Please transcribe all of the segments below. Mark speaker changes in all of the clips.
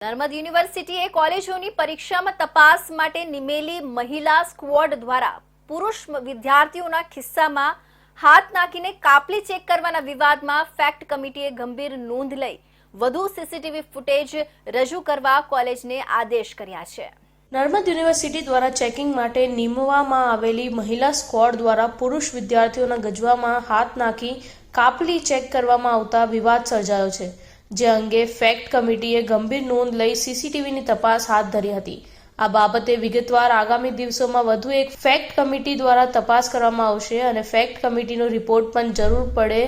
Speaker 1: નર્મદ યુનિવર્સિટીએ કોલેજોની પરીક્ષામાં તપાસ માટે નિમેલી મહિલા સ્ક્વોડ દ્વારા પુરુષ વિદ્યાર્થીઓના ખિસ્સામાં હાથ નાખીને કાપલી ચેક કરવાના વિવાદમાં ફેક્ટ કમિટીએ ગંભીર નોંધ લઈ વધુ સીસીટીવી ફૂટેજ રજૂ કરવા કોલેજને આદેશ કર્યા છે।
Speaker 2: નર્મદ યુનિવર્સિટી દ્વારા ચેકિંગ માટે નિમવામાં આવેલી મહિલા સ્ક્વોડ દ્વારા પુરુષ વિદ્યાર્થીઓના ગજવામાં હાથ નાખી કાપલી ચેક કરવામાં આવતા વિવાદ સર્જાયો છે, જે અંગે ફેક્ટ કમિટીએ ગંભીર નોંધ લઈ સીસીટીવીની તપાસ હાથ ધરી હતી। આ બાબતે વિગતવાર આગામી દિવસોમાં વધુ એક ફેક્ટ કમિટી દ્વારા તપાસ કરવામાં આવશે અને ફેક્ટ કમિટીનો રિપોર્ટ પણ જરૂર પડે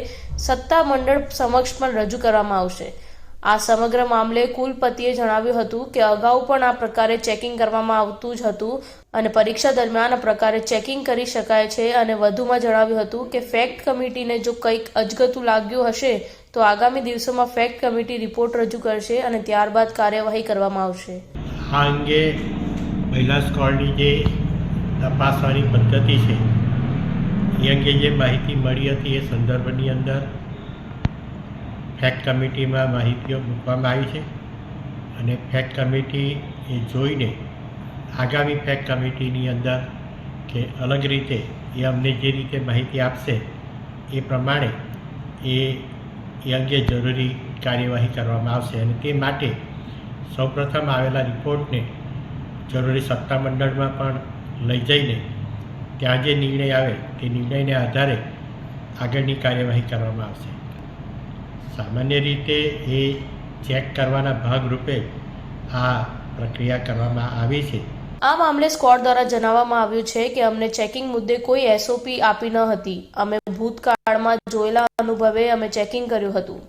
Speaker 2: સત્તામંડળ સમક્ષ પણ રજૂ કરવામાં આવશે। આ સમગ્ર મામલે કુલપતિએ જણાવ્યું હતું કે અગાઉ પણ આ પ્રકારે ચેકિંગ કરવામાં આવતું જ હતું અને પરીક્ષા દરમિયાન આ પ્રકારે ચેકિંગ કરી શકાય છે અને વધુમાં જણાવ્યું હતું કે ફેક્ટ કમિટીને જો કંઈક અજગતું લાગ્યું હશે તો આગામી દિવસોમાં ફેક્ટ કમિટી રિપોર્ટ રજૂ કરશે અને ત્યારબાદ કાર્યવાહી કરવામાં આવશે।
Speaker 3: આ અંગે મહિલા સ્ક્વોડની જે તપાસવાની પદ્ધતિ છે એ અંગે જે માહિતી મળી હતી એ સંદર્ભની અંદર ફેક્ટ કમિટીમાં માહિતીઓ મૂકવામાં આવી છે અને ફેક્ટ કમિટી એ જોઈને આગામી ફેક્ટ કમિટીની અંદર કે અલગ રીતે એ અમને જે રીતે માહિતી આપશે એ પ્રમાણે એ અંગે જરૂરી કાર્યવાહી કરવામાં આવશે અને તે માટે સૌપ્રથમ આવેલા રિપોર્ટને જરૂરી સત્તામંડળમાં પણ લઈ જઈને ત્યાં જે નિર્ણય આવે તે નિર્ણયને આધારે આગળની કાર્યવાહી કરવામાં આવશે। સામાન્ય રીતે એ ચેક કરવાના ભાગરૂપે આ પ્રક્રિયા કરવામાં આવી છે।
Speaker 2: આ મામલે સ્ક્વોડ દ્વારા જણાવવામાં આવ્યું છે કે અમને ચેકિંગ મુદ્દે કોઈ એસઓપી આપી ન હતી। અમે ભૂતકાળમાં જોયેલા અનુભવે અમે ચેકિંગ કર્યું હતું।